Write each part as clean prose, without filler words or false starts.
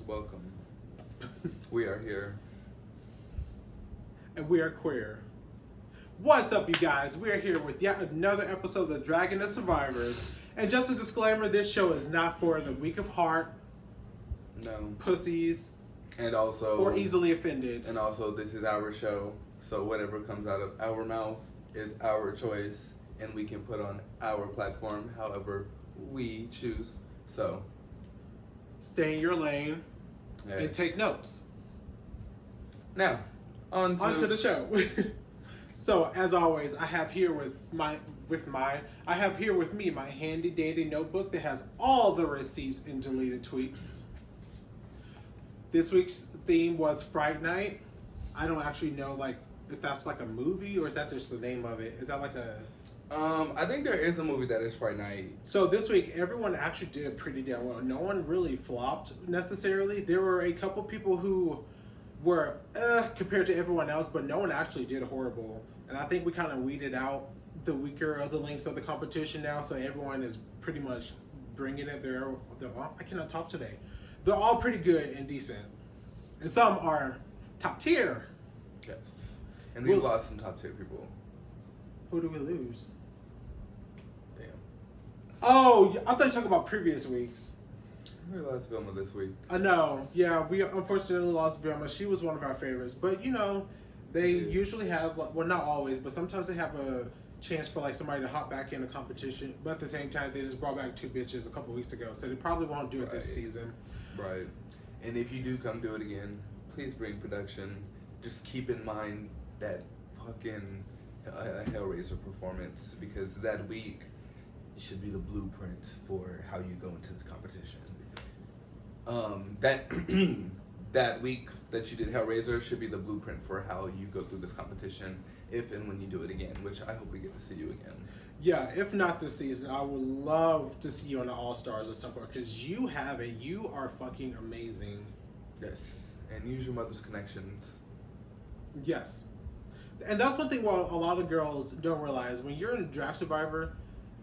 Welcome. We are here. And we are queer. What's up, you guys? We are here with yet another episode of the Dragon of Survivors. And just a disclaimer, this show is not for the weak of heart, No. pussies, And also... or easily offended. And also, this is our show, so whatever comes out of our mouth is our choice, and we can put on our platform however we choose. So... Stay in your lane yes. and take notes. Now, on to the show. So, as always, I have here with me my handy dandy notebook that has all the receipts and deleted tweets. This week's theme was Fright Night. I don't actually know if that's like a movie or is that just the name of it? Is that like a... I think there is a movie that is Fright Night. So this week, everyone actually did pretty damn well. No one really flopped necessarily. There were a couple people who were compared to everyone else, but no one actually did horrible. And I think we kind of weeded out the weaker of the links of the competition now, so everyone is pretty much bringing it. They're all, I cannot talk today. They're all pretty good and decent, and some are top tier. Yes, and we've lost some top tier people. Who do we lose? Damn. Oh, I thought you were talking about previous weeks. We lost Vilma this week. I know. Yeah, we unfortunately lost Vilma. She was one of our favorites. But, you know, they usually have, well, not always, but sometimes they have a chance for, somebody to hop back in a competition. But at the same time, they just brought back two bitches a couple weeks ago. So they probably won't do it this season. Right. And if you do come do it again, please bring production. Just keep in mind that fucking Hellraiser performance, because that week should be the blueprint for how you go into this competition. That week that you did Hellraiser should be the blueprint for how you go through this competition if and when you do it again, which I hope we get to see you again. Yeah, if not this season, I would love to see you on the All-Stars at some point, because you are fucking amazing. Yes, and use your mother's connections. Yes. And that's one thing a lot of girls don't realize. When you're in Draft Survivor,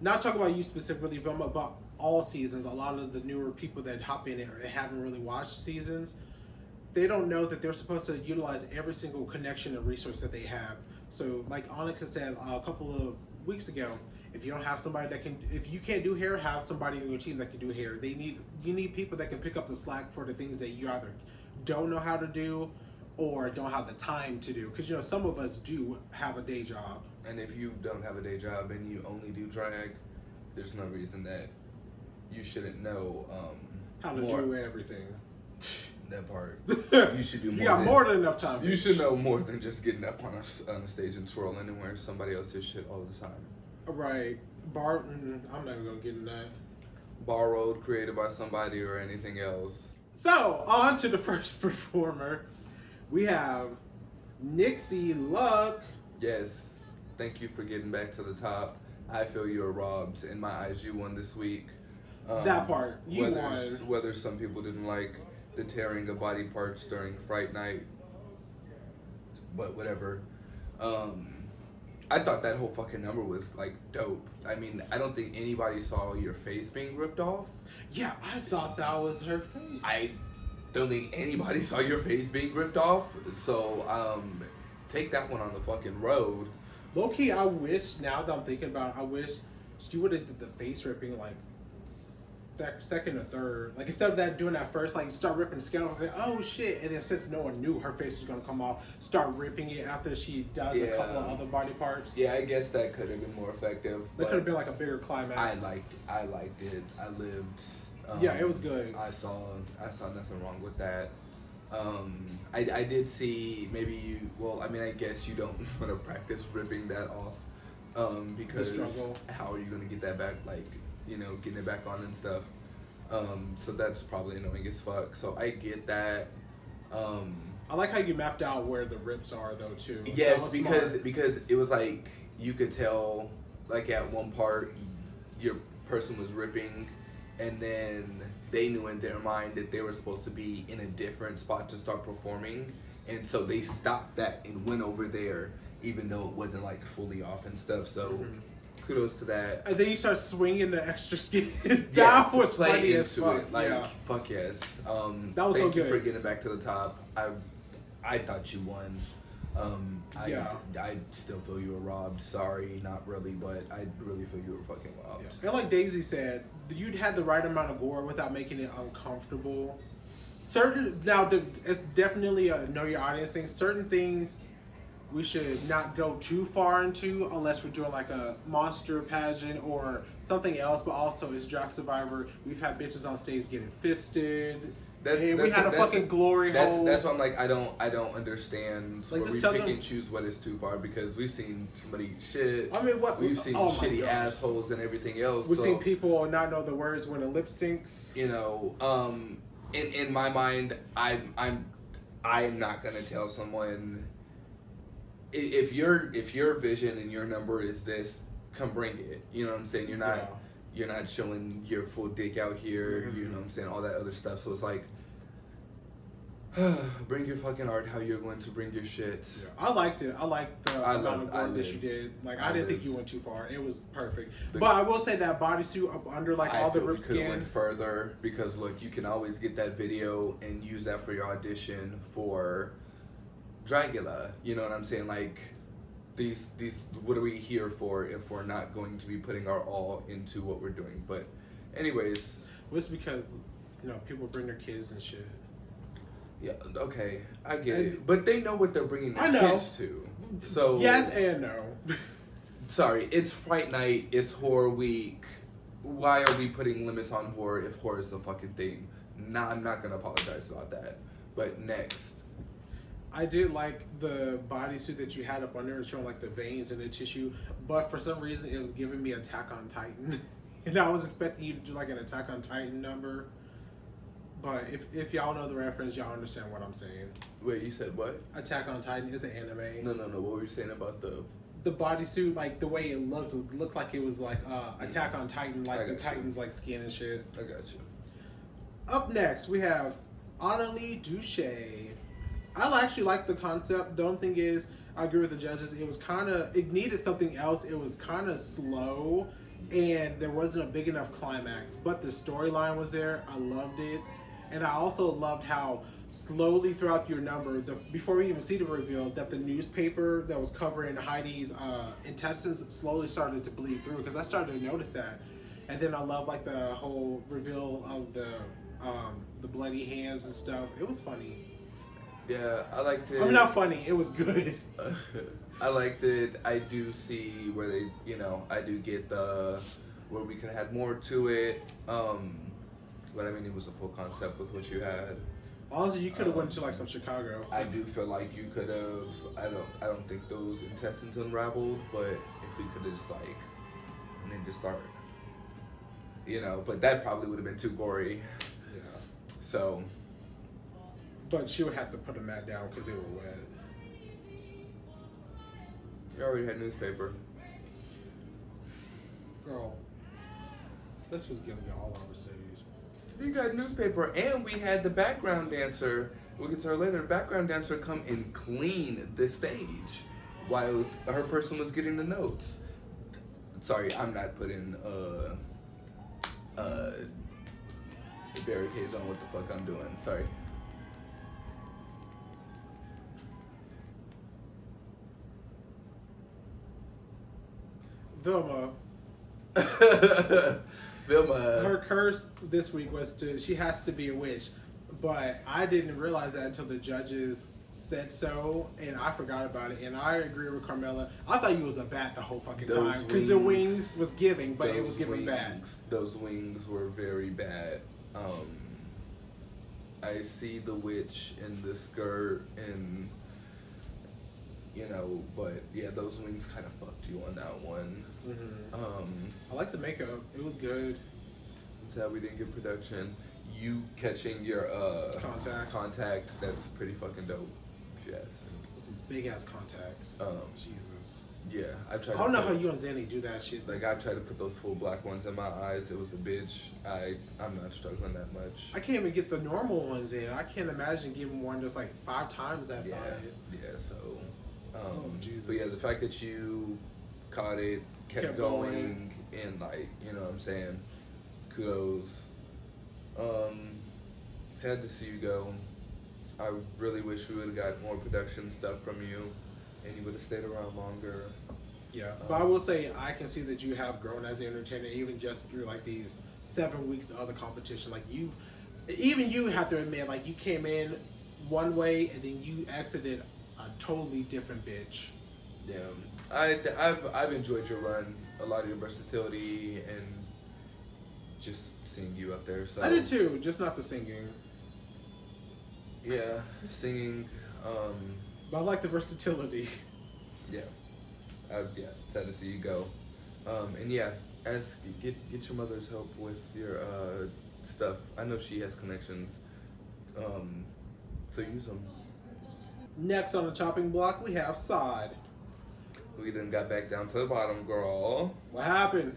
not talking about you specifically, Vilma, but all seasons, a lot of the newer people that hop in and haven't really watched seasons, they don't know that they're supposed to utilize every single connection and resource that they have. So like Onyx had said a couple of weeks ago, if you don't have somebody that can, if you can't do hair, have somebody on your team that can do hair. You need people that can pick up the slack for the things that you either don't know how to do or don't have the time to do. Because, some of us do have a day job. And if you don't have a day job and you only do drag, there's no reason that you shouldn't know how to do everything. That part. You should do more. You got more than enough time. You should know more than just getting up on a stage and twirling and wearing somebody else's shit all the time. Right. I'm not even going to get in that. Borrowed, created by somebody, or anything else. So, on to the first performer. We have Nixie Luck. Yes. Thank you for getting back to the top. I feel you're robbed. In my eyes, you won this week. That part. You won. Whether some people didn't like the tearing of body parts during Fright Night, but whatever. I thought that whole fucking number was dope. I mean, I don't think anybody saw your face being ripped off. Yeah, I thought that was her face. I don't think anybody saw your face being ripped off. So take that one on the fucking road. Low key, I wish, now that I'm thinking about it, I wish she would have did the face ripping second or third. Instead of that, doing that first, start ripping the skin off and say, oh shit. And then since no one knew her face was going to come off, start ripping it after she does a couple of other body parts. Yeah, I guess that could have been more effective. That could have been a bigger climax. I liked it. I lived. Yeah, it was good. I saw nothing wrong with that. I did see maybe you. Well, I mean, I guess you don't want to practice ripping that off. Because the struggle. How are you going to get that back? Getting it back on and stuff. So that's probably annoying as fuck. So I get that. I like how you mapped out where the rips are though too. Yes, because it was you could tell at one part your person was ripping, and then they knew in their mind that they were supposed to be in a different spot to start performing, and so they stopped that and went over there even though it wasn't fully off and stuff. So kudos to that. And then you start swinging the extra skin. Yes, That was play funny as into fuck. it. Like, yeah. fuck yes. That was so thank you good. for getting back to the top. I thought you won. I still feel you were robbed. Sorry, not really, but I really feel you were fucking robbed. Yeah. And like Daisy said, you'd had the right amount of gore without making it uncomfortable. It's definitely a know your audience thing. Certain things we should not go too far into unless we're doing like a monster pageant or something else. But also, it's Drag Survivor. We've had bitches on stage getting fisted. We had a fucking glory hole. That's why I'm like, I don't understand Like, where we pick and choose what is too far, because we've seen somebody shit. I mean, what we've seen shitty assholes and everything else. We've seen people not know the words when it lip syncs. You know, in my mind, I'm not gonna tell someone if your vision and your number is this, come bring it. You know what I'm saying? You're not. Yeah. You're not showing your full dick out here, you know what I'm saying, all that other stuff. So it's like, bring your fucking art how you're going to bring your shit. Yeah. I liked it. I liked the amount of gore that you did. Like, I didn't think you went too far. It was perfect. But I will say that bodysuit up under, like, all the rib skin. I could have went further, because, look, you can always get that video and use that for your audition for Dragula. You know what I'm saying? Like, these what are we here for if we're not going to be putting our all into what we're doing? But anyways, well, it's because, you know, people bring their kids and shit. Yeah, okay, I get it, but they know what they're bringing their kids to. So yes and no. Sorry, it's Fright Night, it's horror week. Why are we putting limits on horror if horror is the fucking thing? Nah, I'm not gonna apologize about that. But next. I did like the bodysuit that you had up under, showing like the veins and the tissue, but for some reason it was giving me Attack on Titan, and I was expecting you to do like an Attack on Titan number. But if y'all know the reference, y'all understand what I'm saying. Wait, you said what? Attack on Titan is an anime. No. What were you saying about the bodysuit? Like the way it looked like it was like Attack on Titan, like the Titan's like skin and shit. I got you. Up next we have AnaleighDouche. I actually like the concept. The only thing is, I agree with the judges. It needed something else. It was kind of slow, and there wasn't a big enough climax. But the storyline was there. I loved it, and I also loved how slowly throughout your number, before we even see the reveal, that the newspaper that was covering Heidi's intestines slowly started to bleed through. Because I started to notice that, and then I love like the whole reveal of the bloody hands and stuff. It was funny. Yeah, I liked it. I mean, not funny. It was good. I liked it. I do see where they, you know, I do get where we could have had more to it. But I mean, it was a full concept with what you had. Honestly, you could have went to like some Chicago. I do feel like you could have. I don't think those intestines unraveled, but if we could have just like, and then just start, you know. But that probably would have been too gory. Yeah. So. But she would have to put a mat down because they were wet. You already had newspaper. Girl, this was getting me all on the stage. You got newspaper, and we had the background dancer. We'll get to her later. The background dancer come and clean the stage while her person was getting the notes. Sorry, I'm not putting barricades on what the fuck I'm doing. Sorry. Vilma. Her curse this week was she has to be a witch. But I didn't realize that until the judges said so, and I forgot about it. And I agree with Carmela. I thought you was a bat the whole fucking time. Because the wings was giving, but it was giving bad. Those wings were very bad. I see the witch in the skirt and... You know, but yeah, those wings kind of fucked you on that one. Mm-hmm. I like the makeup; it was good. Sad we didn't get production. You catching your contact, that's pretty fucking dope. Yes. Some big ass contacts. Jesus. Yeah, I tried. I don't know how you and Zanny do that shit. Like I tried to put those full black ones in my eyes. It was a bitch. I'm not struggling that much. I can't even get the normal ones in. I can't imagine giving one just like 5 times that size. Yeah. So. Oh, Jesus. But yeah, the fact that you caught it, kept going, and like, you know what I'm saying? Kudos. Sad to see you go. I really wish we would have got more production stuff from you, and you would have stayed around longer. Yeah, but I will say I can see that you have grown as an entertainer, even just through like these 7 weeks of the competition. Like even you have to admit, like you came in one way and then you exited a totally different bitch. Yeah, I've enjoyed your run, a lot of your versatility, and just seeing you up there. So I did too, just not the singing. Yeah, singing. But I like the versatility. Yeah, sad to see you go. And yeah, get your mother's help with your stuff. I know she has connections. So use them. Next on the chopping block, we have Side. We done got back down to the bottom, girl. What happened?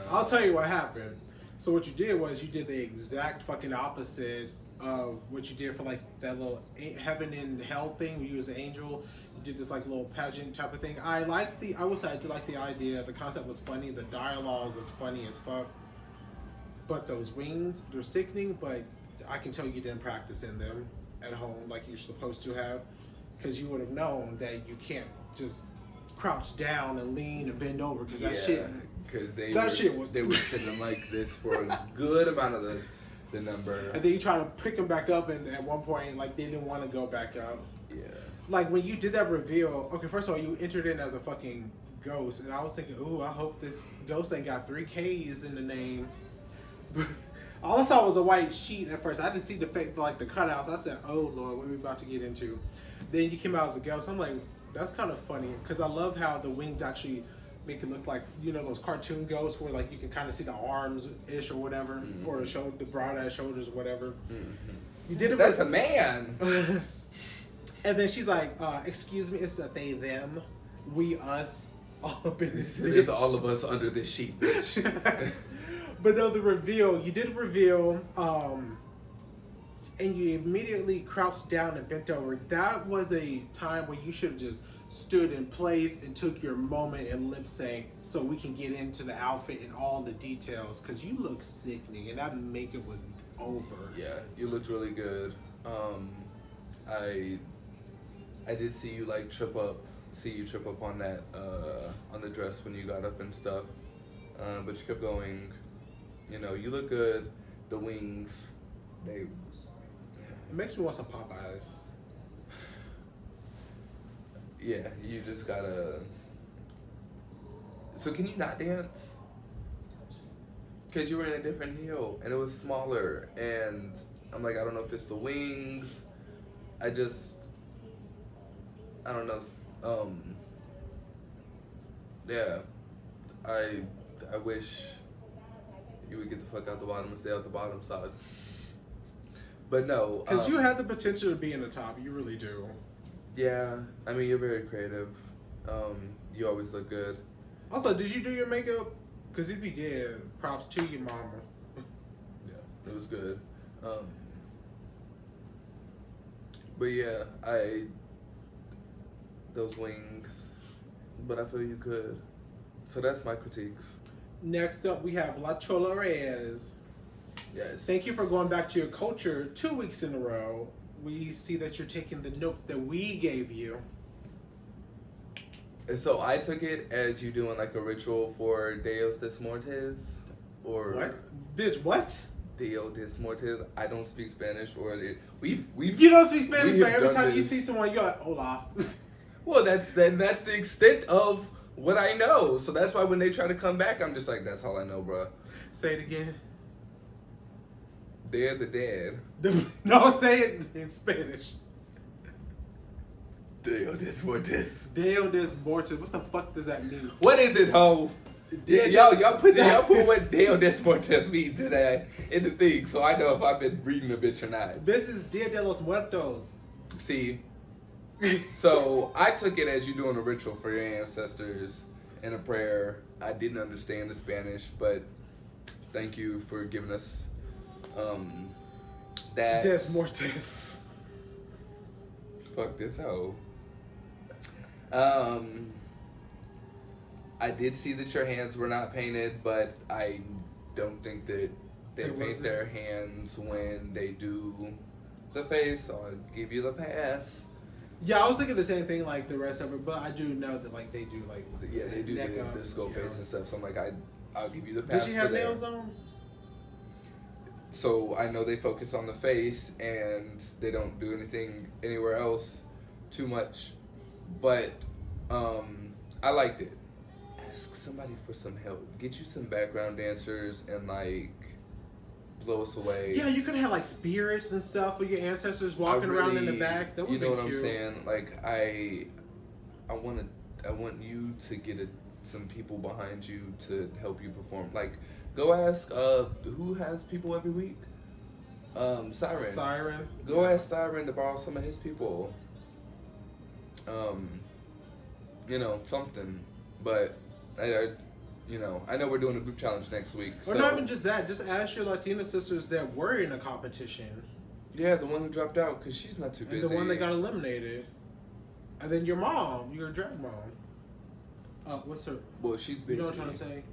I'll tell you what happened. So what you did was you did the exact fucking opposite of what you did for like that little heaven and hell thing where you was an angel. You did this like little pageant type of thing. I will say I did like the idea. The concept was funny. The dialogue was funny as fuck. But those wings, they're sickening, but I can tell you didn't practice in them at home like you're supposed to have, because you would have known that you can't just crouch down and lean and bend over, because that shit. Because they were sitting like this for a good amount of the number. And then you try to pick them back up, and at one point, like they didn't want to go back up. Yeah. Like when you did that reveal, okay, first of all, you entered in as a fucking ghost, and I was thinking, ooh, I hope this ghost ain't got 3 Ks in the name. All I saw was a white sheet at first. I didn't see the fake, like the cutouts. I said, "Oh Lord, what are we about to get into?" Then you came out as a ghost. I'm like, that's kind of funny, because I love how the wings actually make it look like, you know, those cartoon ghosts where like you can kind of see the arms ish or whatever, mm-hmm. or the broad ass shoulders or whatever. Mm-hmm. You did it. That's a man. And then she's like, "Excuse me, it's a they them, we us, all up in this bitch. It's all of us under this sheet, bitch." But no, the reveal, you did reveal, and you immediately crouched down and bent over. That was a time where you should have just stood in place and took your moment and lip sync so we can get into the outfit and all the details, because you look sickening and that makeup was over. Yeah, you looked really good. I did see you like trip up on that on the dress when you got up and stuff, but you kept going. You know, you look good. The wings, it makes me want some Popeyes. Yeah, you just gotta. So can you not dance? Because you were in a different heel and it was smaller, and I'm like, I don't know if it's the wings. I don't know. Yeah, I wish you would get the fuck out the bottom and stay out the bottom side. But no. Because you had the potential to be in the top. You really do. Yeah. I mean, you're very creative. You always look good. Also, did you do your makeup? Because if you did, props to your mama. Yeah, it was good. But yeah, those wings, but I feel you could. So that's my critiques. Next up, we have La Chola Reyes. Yes. Thank you for going back to your culture 2 weeks in a row. We see that you're taking the notes that we gave you. And so I took it as you doing like a ritual for Deus des Mortes, or what? Bitch, what? Deus des Mortes. I don't speak Spanish, or we've. You don't speak Spanish, but every time you see someone, you're like, hola. Well, that's the extent of what I know. So that's why when they try to come back, I'm just like, that's all I know, bro. Say it again. They're the dead. No, say it in Spanish. Deus des Mortes. Deus des Mortes. What the fuck does that mean? What is it, ho? Y'all put what Deus des Mortes means in the thing, so I know if I've been reading a bitch or not. This is Dia de los Muertos. See, so I took it as you doing a ritual for your ancestors and a prayer. I didn't understand the Spanish, but thank you for giving us that. Des Mortes. Fuck this hoe. I did see that your hands were not painted, but I don't think that they paint their hands when they do the face, so I'll give you the pass. Yeah, I was thinking the same thing like the rest of it, but I do know that like they do like they do the skull face and stuff. So I'm like, I'll give you the pass. Did she have nails on? So I know they focus on the face and they don't do anything anywhere else too much, but I liked it. Ask somebody for some help. Get you some background dancers and like blow us away. Yeah, you could have like spirits and stuff with your ancestors walking around in the back. That would be cute. You know what I'm saying? Like I want you to get some people behind you to help you perform. Like go ask who has people every week? Syren. Syren. Go ask Syren to borrow some of his people. You know, something. But I know we're doing a group challenge next week. Or not even just that. Just ask your Latina sisters that were in a competition. Yeah, the one who dropped out because she's not too busy. And the one that got eliminated. And then your mom, your drag mom. What's her? Well, she's busy. You know what I'm trying to say?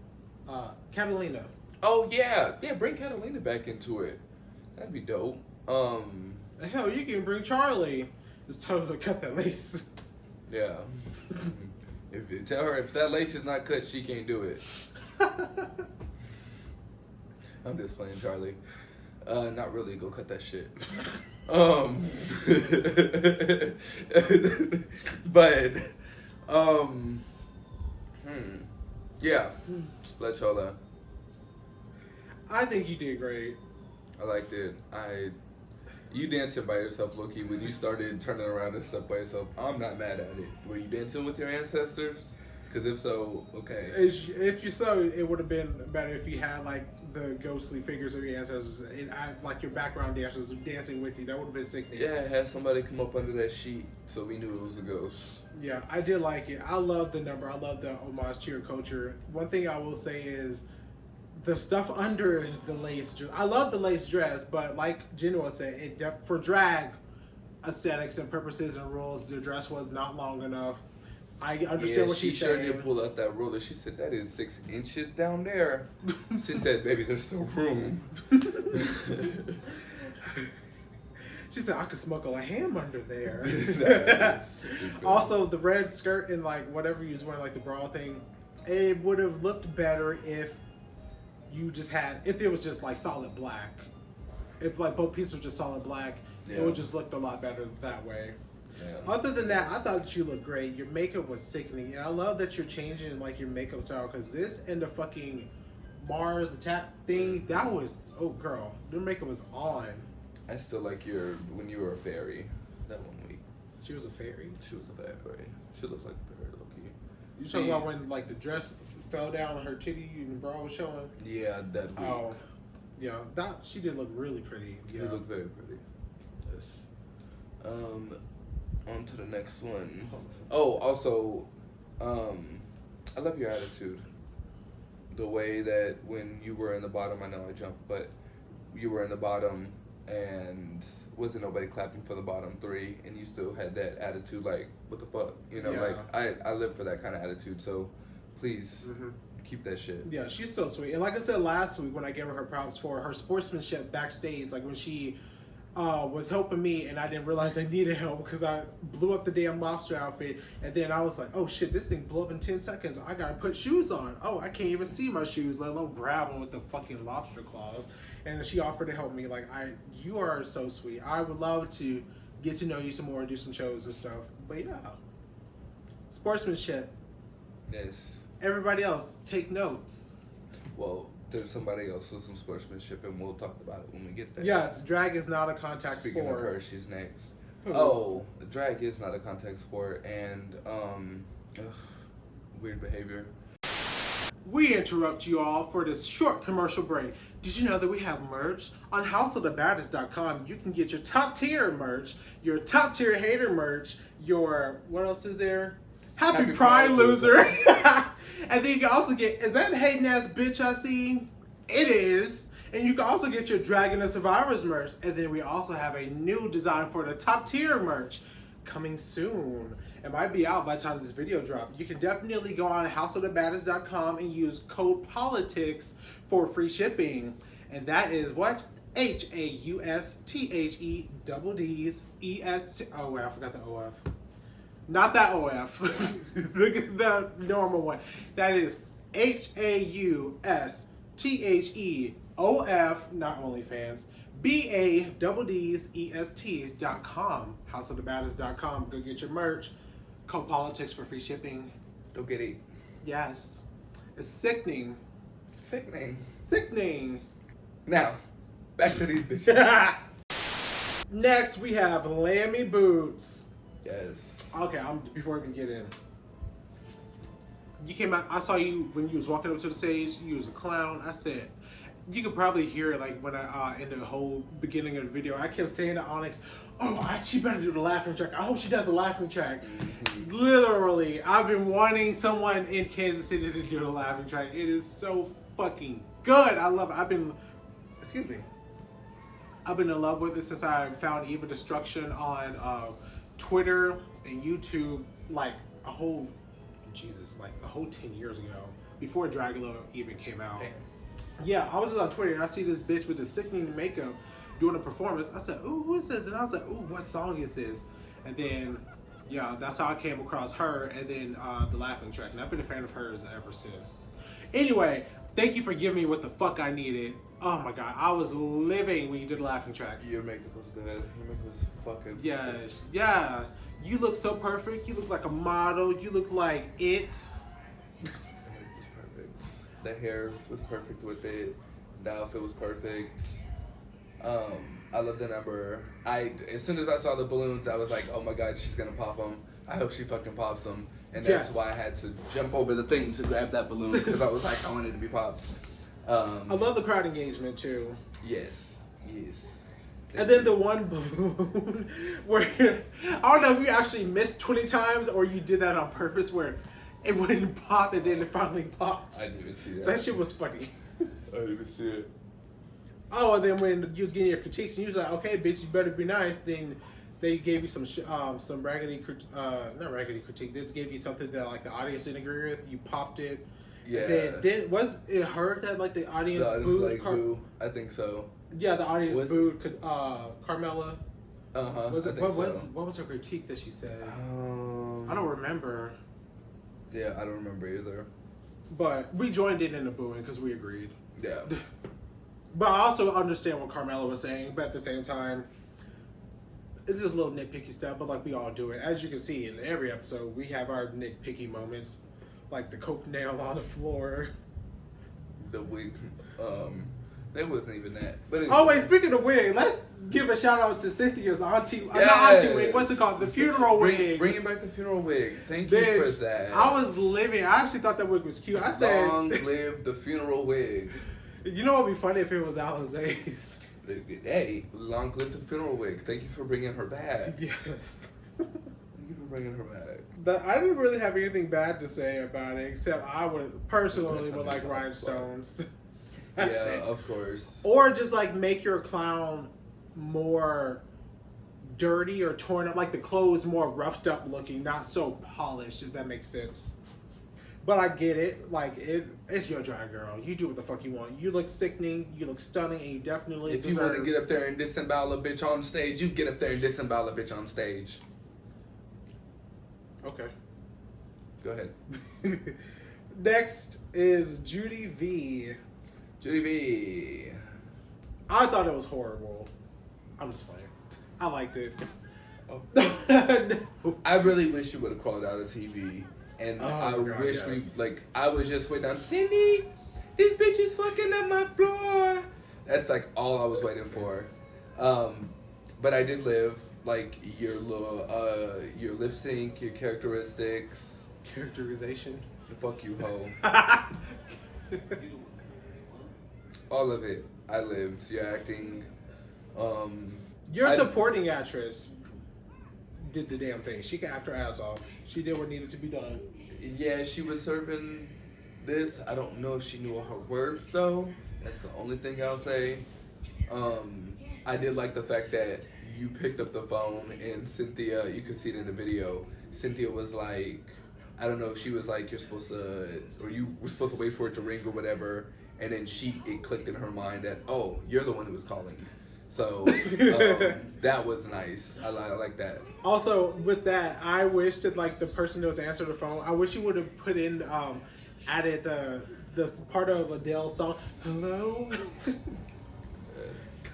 Catalina. Oh yeah, bring Catalina back into it. That'd be dope. Hell, you can bring Charlie. Just tell her to cut that lace. Yeah. If you tell her if that lace is not cut, she can't do it. I'm just playing, Charlie. Not really. Go cut that shit. But yeah. Let Chola. I think you did great. I liked it. You dancing by yourself, Loki, when you started turning around and stuff by yourself. I'm not mad at it. Were you dancing with your ancestors? Because if so, okay. If you so, it would have been better if you had like the ghostly figures of your ancestors and like your background dancers dancing with you. That would have been sickening. Yeah, have somebody come up under that sheet so we knew it was a ghost. Yeah, I did like it. I love the number. I love the homage to your culture. One thing I will say is the stuff under the lace. I love the lace dress, but like Genoa said, for drag aesthetics and purposes and rules, the dress was not long enough. I understand what she's saying. She sure did pull out that ruler. She said, that is 6 inches down there. She said, baby, there's still room. She said, I could smuggle a ham under there. Also, the red skirt and like whatever you was wearing, like the bra thing, it would have looked better if you just had, if it was just like solid black. If like both pieces were just solid black, it would just look a lot better that way. Yeah. Other than that, I thought you looked great. Your makeup was sickening, and I love that you're changing like your makeup style, because this and the fucking Mars attack thing, that was, oh girl, your makeup was on. I still like when you were a fairy that one week. She was a fairy? She was a fairy. She looked like a fairy, low-key. You talking about when like the dress fell down and her titty and the bra was showing? Yeah, that week. Oh, yeah, that she did look really pretty. Yeah. She looked very pretty. Yes. On to the next one. Oh, also, I love your attitude. The way that when you were in the bottom, I know I jumped, but you were in the bottom and wasn't nobody clapping for the bottom 3, and you still had that attitude like, what the fuck? You know, like, I live for that kind of attitude, so please keep that shit. Yeah, she's so sweet. And like I said last week when I gave her props for her sportsmanship backstage, like when she was helping me and I didn't realize I needed help because I blew up the damn lobster outfit, and then I was like, oh shit, this thing blew up in 10 seconds. I gotta put shoes on. Oh, I can't even see my shoes, let alone grab them with the fucking lobster claws. And she offered to help me. Like, you are so sweet. I would love to get to know you some more and do some shows and stuff. But yeah, sportsmanship. Yes. Everybody else, take notes. Well, there's somebody else with some sportsmanship, and we'll talk about it when we get there. Yes, drag is not a contact sport. Speaking of her, she's next. Oh, drag is not a contact sport, and weird behavior. We interrupt you all for this short commercial break. Did you know that we have merch? On houseofthebaddest.com, you can get your top tier merch, your top tier hater merch, your, what else is there? Happy Pride loser. And then you can also get, is that hating ass bitch I see? It is. And you can also get your Dragon of Survivors merch. And then we also have a new design for the top tier merch. coming soon. It might be out by the time this video drops. You can definitely go on houseofthebaddest.com and use code POLITICS for free shipping. And that is what? HAUSTHEDDES. Oh, wait, I forgot the OF. Not that OF. Look at the normal one. That is HAUSTHEOF, not OnlyFans. BADDESEST.com. Houseofthebaddest.com. Go get your merch. Code POLITICS for free shipping. Go get it. Yes. It's sickening. Sickening. Now, back to these bitches. Next, we have Lambyy Boots. Yes. Okay, before we even get in. You came out, I saw you when you was walking up to the stage, you was a clown. I said, you could probably hear it like when I, in the whole beginning of the video, I kept saying to Onyx, oh, she better do the laughing track. I hope she does a laughing track. Mm-hmm. Literally, I've been wanting someone in Kansas City to do the laughing track. It is so fucking good. I love it. I've been in love with it since I found Eva Destruction on Twitter and YouTube, like a whole 10 years ago, before Dragula even came out. Damn. Yeah, I was just on Twitter and I see this bitch with the sickening makeup doing a performance. I said, ooh, who is this? And I was like, ooh, what song is this? And then, yeah, that's how I came across her, and then the laughing track. And I've been a fan of hers ever since. Anyway, thank you for giving me what the fuck I needed. Oh my god, I was living when you did the laughing track. Your makeup was good. Your makeup was fucking yes, yeah. You look so perfect. You look like a model. You look like it. The makeup was perfect. The hair was perfect with it. The outfit was perfect. I love the number. As soon as I saw the balloons, I was like, oh my god, she's gonna pop them. I hope she fucking pops them. And that's why I had to jump over the thing to grab that balloon, because I was like, I wanted to be popped. I love the crowd engagement too. Yes. And then the one balloon where, I don't know if you actually missed 20 times or you did that on purpose, where it wouldn't pop and then it finally popped. I didn't even see that. That shit was funny. I didn't even see it. Oh, and then when you was getting your critiques and you was like, okay, bitch, you better be nice, then they gave you some raggedy, not raggedy critique, they just gave you something that like the audience didn't agree with, you popped it. Yeah. Then was it her that like the audience booed? Like boo. I think so. Yeah, the audience booed Carmella. Was it? What was her critique that she said? I don't remember. Yeah, I don't remember either. But we joined in the booing because we agreed. Yeah. But I also understand what Carmella was saying. But at the same time, it's just a little nitpicky stuff. But like we all do it. As you can see in every episode, we have our nitpicky moments. Like the coke nail on the floor. The wig. It wasn't even that. But oh wait, speaking of wig, let's give a shout out to Cynthia's auntie. Not auntie wig. What's it called? The funeral wig. Bringing back the funeral wig. Thank you for that. I was living. I actually thought that wig was cute. I said, long live the funeral wig. You know what would be funny if it was Alizé's. Hey, long live the funeral wig. Thank you for bringing her back. Yes. Thank you for bringing her back. I didn't really have anything bad to say about it, except I would personally like rhinestones. Yeah, of course. Or just like make your clown more dirty or torn up, like the clothes more roughed up looking, not so polished, if that makes sense. But I get it. Like it's your drag girl. You do what the fuck you want. You look sickening. You look stunning, and you definitely. If you want to get up there and disembowel a bitch on stage, you get up there and disembowel a bitch on stage. Okay. Go ahead. Next is Judi V. Judi V. I thought it was horrible. I'm just playing. I liked it. Oh. No. I really wish you would have crawled out of TV. And I wish I was just waiting on Cindy. This bitch is fucking up my floor. That's like all I was waiting for. But I did live like your little your lip sync, your characteristics, characterization. Fuck you, hoe. All of it. I lived. Your acting. Your supporting actress did the damn thing. She could act her ass off. She did what needed to be done. Yeah, she was serving this. I don't know if she knew her words though. That's the only thing I'll say. I did like the fact that you picked up the phone and Cynthia, you could see it in the video. Cynthia was like, I don't know if she was like, you're supposed to, or you were supposed to wait for it to ring or whatever. And then it clicked in her mind that, oh, you're the one who was calling. So that was nice. I like that. Also, with that, I wish that like the person that was answering the phone, I wish you would have put in, added the part of Adele's song, "Hello." It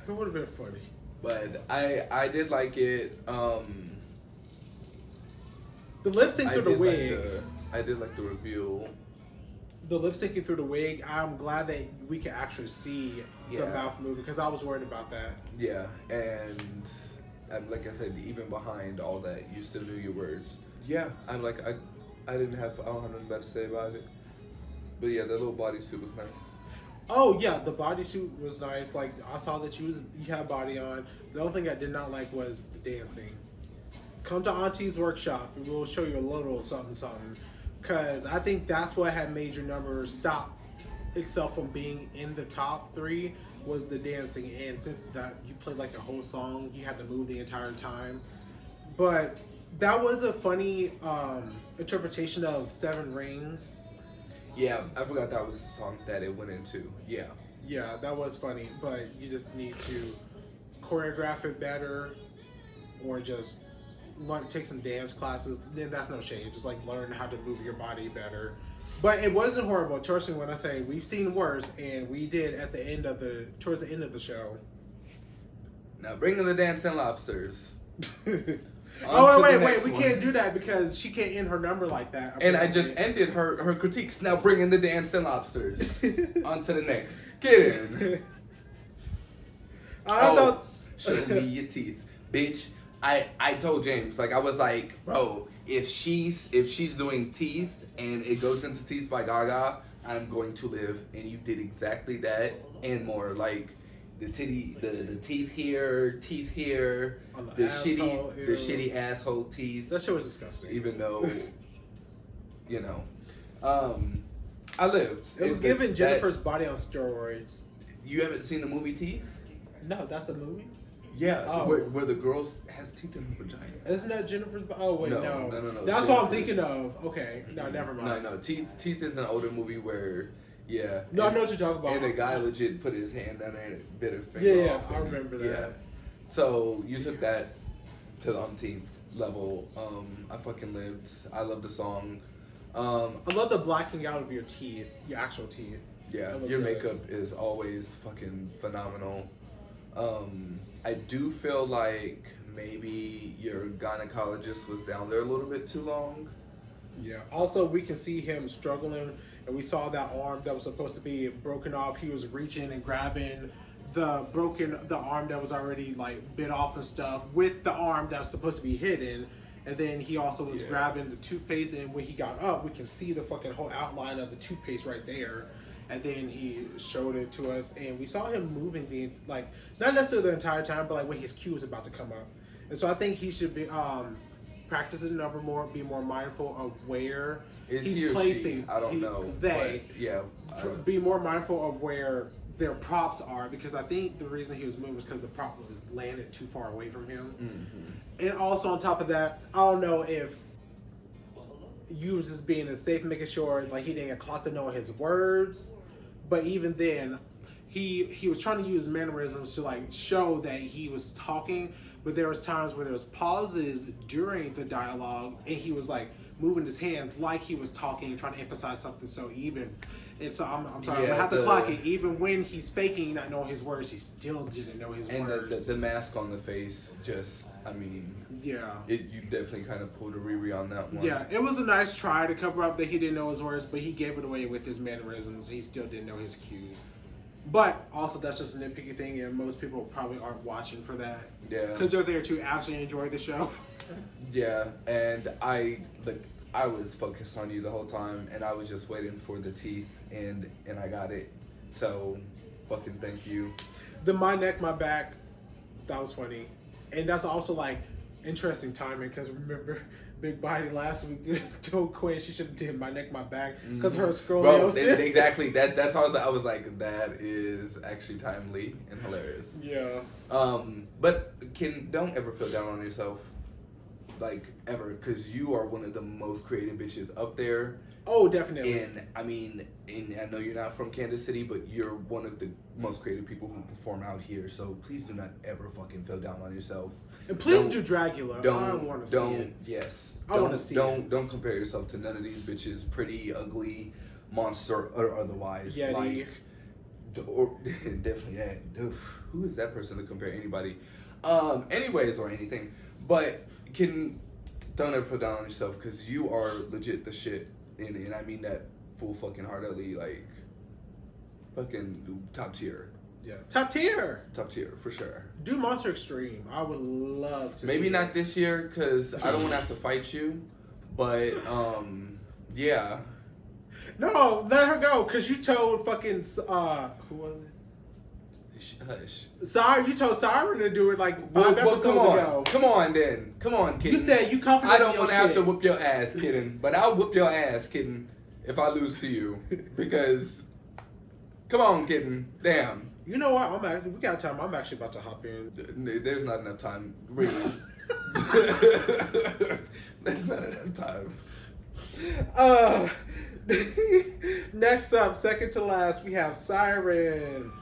would have been funny. But I did like it. The lip sync through the wig. I did like the reveal. The lip syncing through the wig. I'm glad that we can actually see the mouth moving because I was worried about that. Yeah, and like I said, even behind all that, you still knew your words. Yeah, I'm like I don't have nothing bad to say about it. But yeah, that little bodysuit was nice. Oh yeah, the bodysuit was nice. Like I saw that you had body on. The only thing I did not like was the dancing. Come to Auntie's workshop and we'll show you a little something something. Cause I think that's what had made your number stop itself from being in the top 3 was the dancing. And since that you played like the whole song, you had to move the entire time. But that was a funny interpretation of 7 Rings. Yeah, I forgot that was the song that it went into. Yeah. Yeah, that was funny, but you just need to choreograph it better or just take some dance classes. Then that's no shame. Just like learn how to move your body better. But it wasn't horrible. Trust me when I say we've seen worse, and we did at the end of towards the end of the show. Now bring in the dancing lobsters. Oh wait, we can't do that because she can't end her number like that. And I just ended her critiques. Now bring in the dancing lobsters. On to the next. Get in. I thought show me your teeth, bitch. I told James, like I was like, bro, if she's doing teeth and it goes into Teeth by Gaga, I'm going to live. And you did exactly that and more. Like the teeth here, the shitty asshole teeth. That shit was disgusting. Even though, you know, I lived. It was giving Jennifer's body on steroids. You haven't seen the movie Teeth? No, that's a movie. Yeah, where the girl has teeth in her vagina. Isn't that Jennifer's? Oh wait, no. That's Jennifer's. what I'm thinking of. Okay, no, never mind. No. Teeth is an older movie where, yeah. No, I know what you're talking about. And the guy legit put his hand down there and bit her finger off. Yeah, I remember that. Yeah. So you took that to the umpteenth level. I fucking lived. I love the song. I love the blacking out of your teeth, your actual teeth. Yeah, your makeup is always fucking phenomenal. I do feel like maybe your gynecologist was down there a little bit too long. Yeah. Also, we can see him struggling, and we saw that arm that was supposed to be broken off. He was reaching and grabbing the arm that was already like bit off and stuff with the arm that was supposed to be hidden. And then he also was grabbing the toothpaste, and when he got up, we can see the fucking whole outline of the toothpaste right there. And then he showed it to us, and we saw him moving not necessarily the entire time, but like when his cue was about to come up. And so I think he should be practice the number more, be more mindful of where he's placing. I don't know. Be more mindful of where their props are, because I think the reason he was moving was because the prop was landed too far away from him. Mm-hmm. And also on top of that, I don't know if you was just being safe, making sure like he didn't get clocked to know his words. But even then, he was trying to use mannerisms to like show that he was talking, but there was times where there was pauses during the dialogue, and he was like moving his hands like he was talking, trying to emphasize something so even. And so I'm sorry, I'm gonna have to clock it. Even when he's faking not knowing his words, he still didn't know his words. And the mask on the face, just, I mean, you definitely kind of pulled a RiRi on that one. Yeah, it was a nice try to cover up that he didn't know his words, but he gave it away with his mannerisms. He still didn't know his cues. But also, that's just a nitpicky thing, and most people probably aren't watching for that. Yeah. Because they're there to actually enjoy the show. Yeah, and I was focused on you the whole time, and I was just waiting for the teeth, and I got it. So, fucking thank you. The my neck, my back, that was funny. And that's also like interesting timing, because remember Big Body last week told Quinn she should have did my neck, my back, because her scoliosis. Bro, exactly. That's how I was like, that is actually timely and hilarious. Yeah. But don't ever feel down on yourself, like ever, because you are one of the most creative bitches up there. Oh, definitely. And I mean, and I know you're not from Kansas City, but you're one of the most creative people who perform out here. So please do not ever fucking feel down on yourself. And please do Dragula. I want to see it. Yes. I want to see it. Don't compare yourself to none of these bitches, pretty, ugly, monster, or otherwise. Yeah. Like, or definitely that. Who is that person to compare anybody? Anyways, or anything. But don't ever feel down on yourself, because you are legit the shit. And I mean that full fucking heartedly, like, fucking top tier. Yeah, top tier. Top tier, for sure. Do Monster Extreme. I would love to Maybe see not it. this year, because I don't want to have to fight you. But, yeah. No, let her go, because you told fucking, who was it? Hush. You told Syren to do it like 5 episodes ago. Come on, then. Come on, Kitten. You said you confident. I don't want to have to whoop your ass, Kitten. But I'll whoop your ass, Kitten, if I lose to you. Because, come on, Kitten. Damn. You know what? We got time. I'm actually about to hop in. There's not enough time. Really. There's not enough time. Next up, second to last, we have Syren.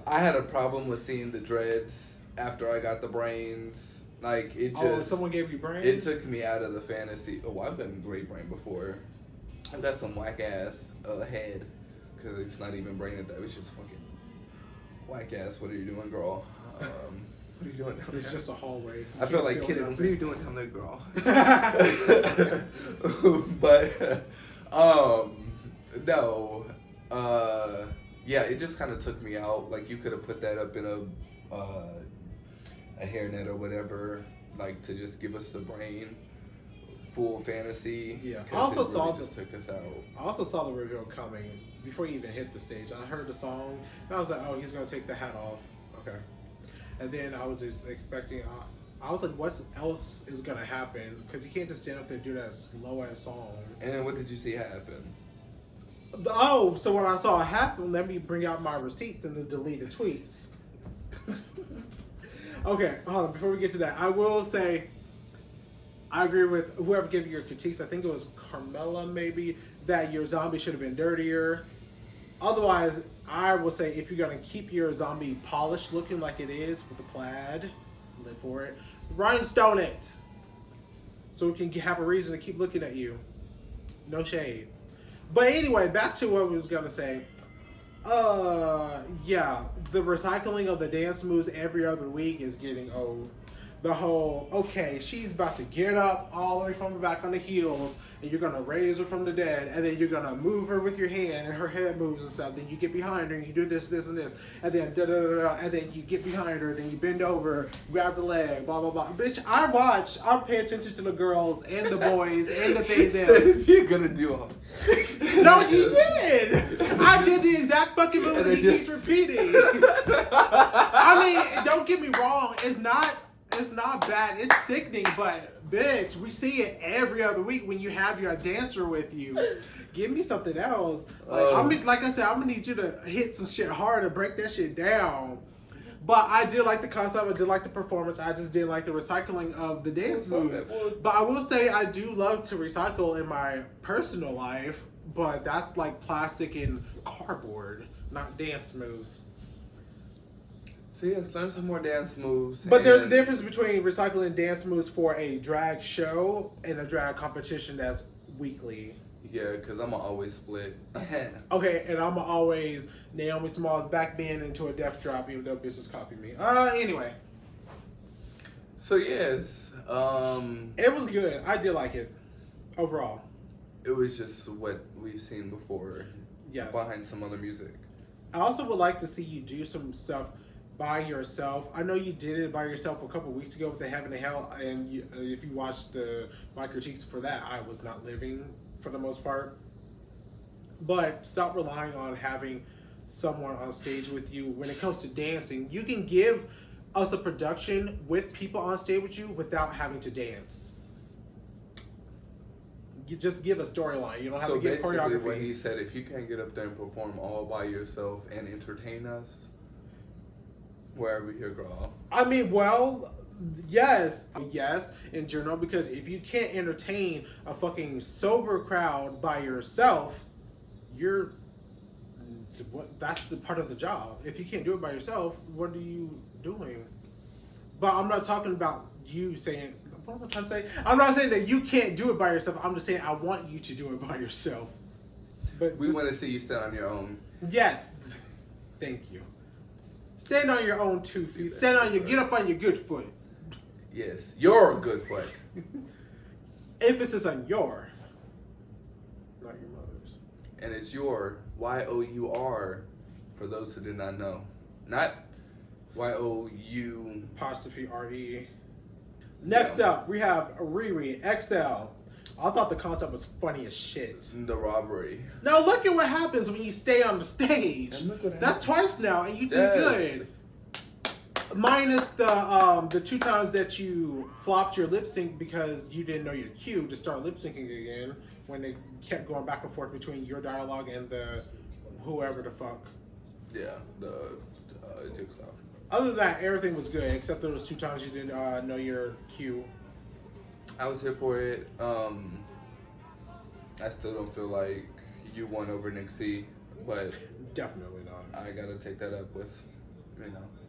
I had a problem with seeing the dreads after I got the brains. Like, it just... Oh, someone gave you brains? It took me out of the fantasy. Oh, I've gotten great brain before. I've got some whack-ass head. Because it's not even brain at that. It's just fucking whack-ass. What are you doing, girl? What are you doing down there? It's just a hallway. I feel like Kitten. What are you doing down there, girl? But, no. Yeah, it just kind of took me out. Like, you could have put that up in a hairnet or whatever, like, to just give us the brain, full fantasy. Yeah, I also saw just took us out. I also saw the reveal coming before he even hit the stage. I heard the song, and I was like, oh, he's gonna take the hat off. Okay, and then I was just expecting. I was like, what else is gonna happen? Because he can't just stand up there and do that slow ass song. And then what did you see happen? Oh, so when I saw it happen, let me bring out my receipts and the deleted tweets. Okay, hold on. Before we get to that, I will say I agree with whoever gave you your critiques. I think it was Carmela, maybe, that your zombie should have been dirtier. Otherwise, I will say if you're going to keep your zombie polished looking like it is with the plaid, live for it, rhinestone it. So we can have a reason to keep looking at you. No shade. But anyway, back to what we was gonna say. Yeah, the recycling of the dance moves every other week is getting old. The whole, okay, she's about to get up all the way from the back on the heels, and you're gonna raise her from the dead, and then you're gonna move her with your hand, and her head moves and stuff. Then you get behind her, and you do this, this, and this, and then da da da da, and then you get behind her, then you bend over, grab the leg, blah blah blah. Bitch, I pay attention to the girls and the boys and the things. You're gonna do them. No, he did. I did the exact fucking move that he keeps repeating. I mean, don't get me wrong. It's not bad. It's sickening, but bitch, we see it every other week when you have your dancer with you. Give me something else. Like I said, I'm gonna need you to hit some shit hard and break that shit down. But I did like the concept. I did like the performance. I just didn't like the recycling of the dance moves. But I will say I do love to recycle in my personal life. But that's like plastic and cardboard, not dance moves. So yes, learn some more dance moves. But there's a difference between recycling dance moves for a drag show and a drag competition that's weekly. Yeah, because I'm going to always split. Okay, and I'm going to always Naomi Smalls back bend into a death drop even though bitches copy me. Anyway. So yes. It was good. I did like it. Overall. It was just what we've seen before. Yes. Behind some other music. I also would like to see you do some stuff by yourself. I know you did it by yourself a couple weeks ago with the Heaven and Hell, and if you watched my critiques for that, I was not living for the most part. But stop relying on having someone on stage with you. When it comes to dancing, you can give us a production with people on stage with you without having to dance. You just give a storyline. You don't have to give choreography. So basically what he said, if you can't get up there and perform all by yourself and entertain us, wherever you girl. I mean, well, yes, in general, because if you can't entertain a fucking sober crowd by yourself, that's the part of the job. If you can't do it by yourself, what are you doing? But I'm not talking about you saying, what am I trying to say? I'm not saying that you can't do it by yourself. I'm just saying I want you to do it by yourself. But we want to see you stand on your own. Yes. Thank you. Stand on your own 2 feet. Stand on your, get up on your good foot. Yes, your good foot. Emphasis on your, not your mother's. And it's your, Y-O-U-R, for those who did not know. Not Y-O-U... Apostrophe R-E. Next up, we have RiRi XL. I thought the concept was funny as shit. The robbery. Now look at what happens when you stay on the stage. That's twice now, and you did good. Minus the 2 times that you flopped your lip sync because you didn't know your cue to start lip syncing again when they kept going back and forth between your dialogue and the whoever the fuck. Yeah, the jigsaw. Other than that, everything was good except those 2 times you didn't know your cue. I was here for it. I still don't feel like you won over Nixie, but definitely not. I gotta take that up with,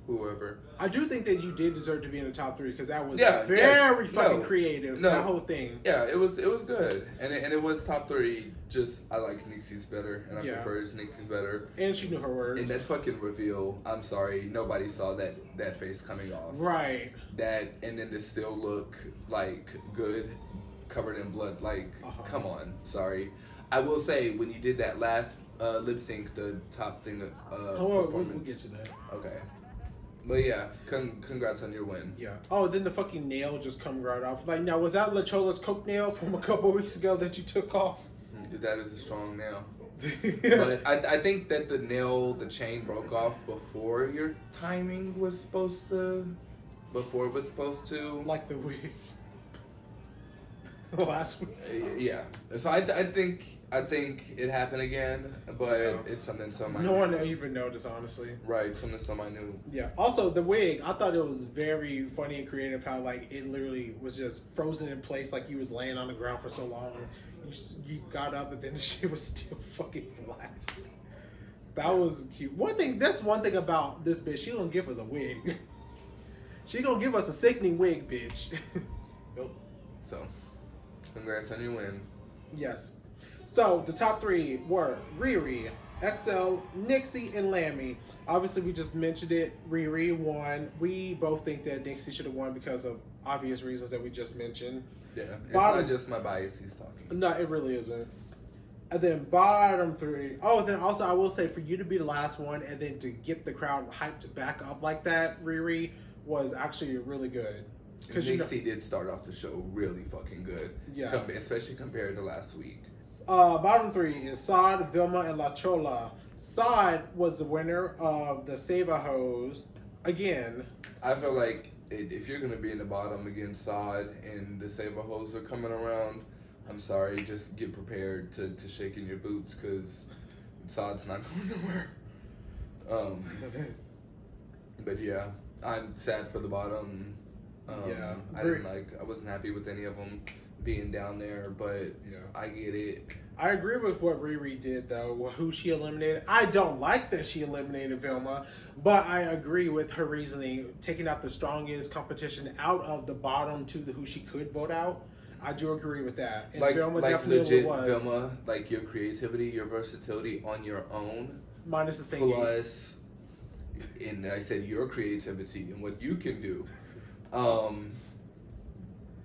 whoever. I do think that you did deserve to be in the top 3 because that was very fucking creative. That whole thing. Yeah, it was good, and it was top 3. Just I like Nixie's better, and I prefer Nixie's better. And she knew her words. And that fucking reveal, I'm sorry, nobody saw that face coming off. Right. That and then to still look like good, covered in blood. Like, come on, sorry. I will say when you did that last lip sync, the top thing, performance. We'll get to that. Okay. But yeah, congrats on your win. Yeah. Oh, then the fucking nail just come right off. Like, now, was that La Chola's coke nail from a couple weeks ago that you took off? That is a strong nail. But I think that the chain broke off before your timing was supposed to, Like the wig. Last week. Yeah. So I think it happened again, but it's something so minor. No one even noticed, honestly. Right, something so minute. Yeah. Also, the wig, I thought it was very funny and creative how, like, it literally was just frozen in place like you was laying on the ground for so long. You got up, and then the shit was still fucking flat. That was cute. That's one thing about this bitch. She gonna give us a wig. She gonna give us a sickening wig, bitch. Yep. So, congrats on your win. Yes. So, the top 3 were RiRi, XL, Nixie, and Lambyy. Obviously, we just mentioned it. RiRi won. We both think that Nixie should have won because of obvious reasons that we just mentioned. Yeah, it's not just my bias he's talking. No, it really isn't. And then bottom 3. Oh, then also I will say for you to be the last one and then to get the crowd hyped back up like that, RiRi, was actually really good. Because Nixie did start off the show really fucking good. Yeah. Especially compared to last week. Bottom 3 is Sod, Vilma, and La Chola. Sod was the winner of the Thewidowvondu. Again, I feel like if you're gonna be in the bottom against Sod and the Thewidowvondu are coming around, I'm sorry, just get prepared to shake in your boots because Sod's not going nowhere. But yeah, I'm sad for the bottom. I wasn't happy with any of them being down there, but I get it. I agree with what RiRi did, though, who she eliminated. I don't like that she eliminated Vilma, but I agree with her reasoning, taking out the strongest competition out of the bottom to who she could vote out. I do agree with that. And Vilma definitely legit was. Vilma, like your creativity, your versatility on your own. Minus the singing. Plus, and I said your creativity and what you can do.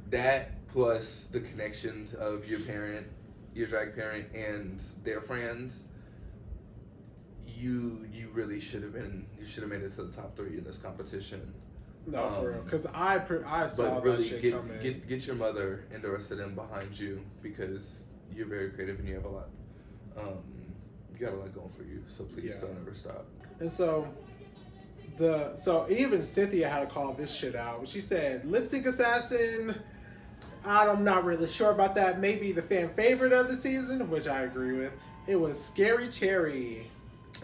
That plus the connections of your parent, your drag parent, and their friends, you really should have made it to the top 3 in this competition. No, for real. Because I saw but really that shit coming. Get your mother and the rest of them behind you because you're very creative and you have a lot. You got a lot going for you, so please don't ever stop. And so even Cynthia had to call this shit out. She said, lip sync assassin. I'm not really sure about that. Maybe the fan favorite of the season, which I agree with. It was Scary Cherry.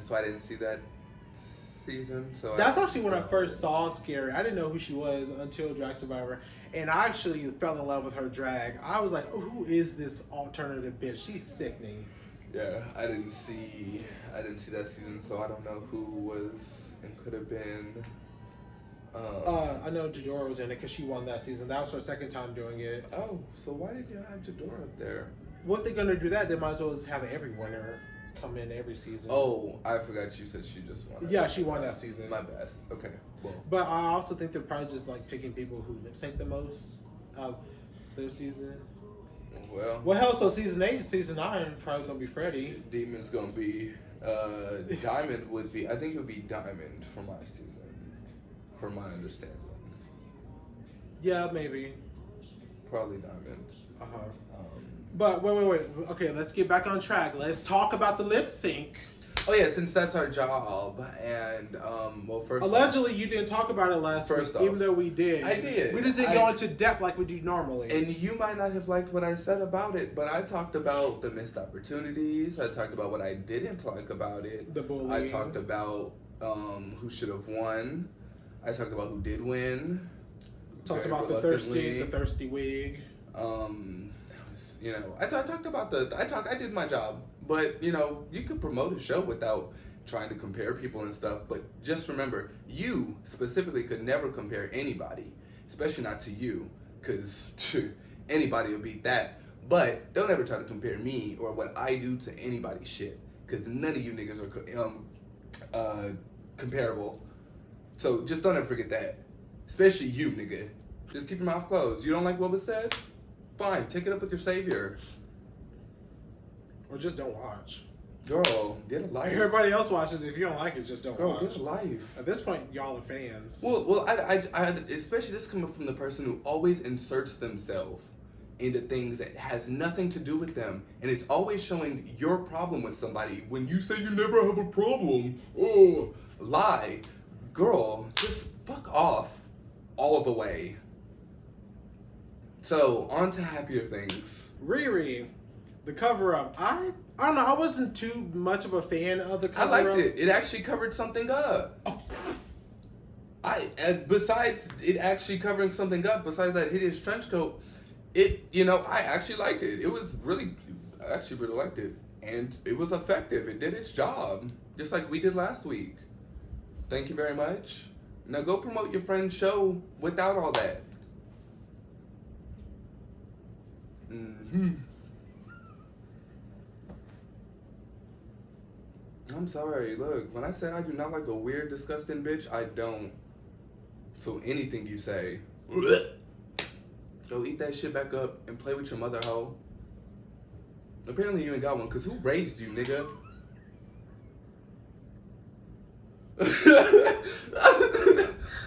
So I didn't see that. season. So that's actually when I first saw Scary. I didn't know who she was until Drag Survivor, and I actually fell in love with her drag. I was like, oh, who is this alternative bitch? She's sickening. Yeah, I didn't see that season, so I don't know who was and could have been. I know Jadora was in it because she won that season. That was her second time doing it. Oh, so why did you have Jadora up there? What they're gonna do that? They might as well just have every winner come in every season. Oh, I forgot you said she just won. Yeah, she won that season. My bad. Okay, well. But I also think they're probably just like picking people who lip sync the most of their season. Well, hell, so season 8 and season 9 probably gonna be Freddie. Demon's gonna be Diamond would be. I think it would be Diamond for my season, from my understanding. Yeah, maybe. Probably Diamond. But wait. Okay, let's get back on track. Let's talk about the lip sync. Oh yeah, since that's our job, and well, first allegedly you didn't talk about it last week, even though we did. I did. We just didn't go into depth like we do normally. And you might not have liked what I said about it, but I talked about the missed opportunities. I talked about what I didn't like about it. The bullying. I talked about who should have won. I talked about who did win. Talked about the thirsty wig. You know, I talked about I did my job, but you know, you could promote a show without trying to compare people and stuff. But just remember, you specifically could never compare anybody, especially not to you, because anybody will beat that. But don't ever try to compare me or what I do to anybody's shit, because none of you niggas are comparable. So just don't ever forget that, especially you, nigga. Just keep your mouth closed. You don't like what was said? Fine, take it up with your savior. Or just don't watch. Girl, get a life. Everybody else watches. If you don't like it, just don't watch. Girl, get a life. At this point, y'all are fans. Well, I especially this coming from the person who always inserts themselves into things that has nothing to do with them, and it's always showing your problem with somebody when you say you never have a problem. Oh, lie. Girl, just fuck off all the way. So, on to happier things. RiRi, the cover-up. I don't know, I wasn't too much of a fan of the cover-up. I liked it. It actually covered something up. Oh. Besides it actually covering something up, besides that hideous trench coat, I actually liked it. It was really, I actually really liked it. And it was effective. It did its job. Just like we did last week. Thank you very much. Now go promote your friend's show without all that. I'm sorry. Look, when I said I do not like a weird, disgusting bitch, I don't. So anything you say, go eat that shit back up and play with your mother, hoe. Apparently you ain't got one, cause who raised you, nigga?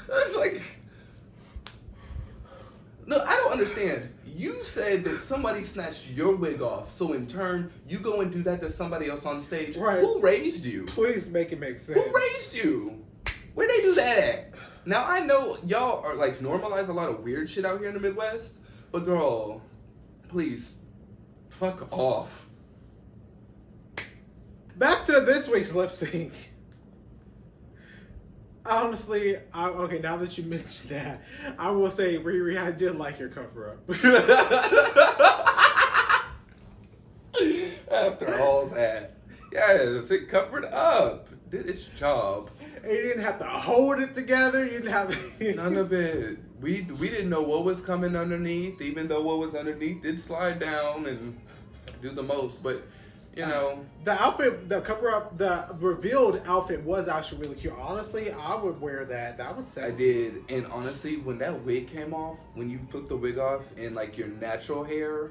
It's like, no, I don't understand. You said that somebody snatched your wig off, so in turn, you go and do that to somebody else on stage. Right. Who raised you? Please make it make sense. Who raised you? Where'd they do that at? Now, I know y'all are like normalize a lot of weird shit out here in the Midwest, but girl, please, fuck off. Back to this week's lip sync. Honestly, okay, now that you mentioned that, I will say, RiRi, I did like your cover-up. After all that. Yes, it covered up. Did its job. And you didn't have to hold it together. You didn't have to... None of it. We didn't know what was coming underneath, even though what was underneath did slide down and do the most, but... You know, the outfit, the cover up, the revealed outfit was actually really cute. Honestly, I would wear that. That was sexy. I did. And honestly, when that wig came off, when you took the wig off and like your natural hair,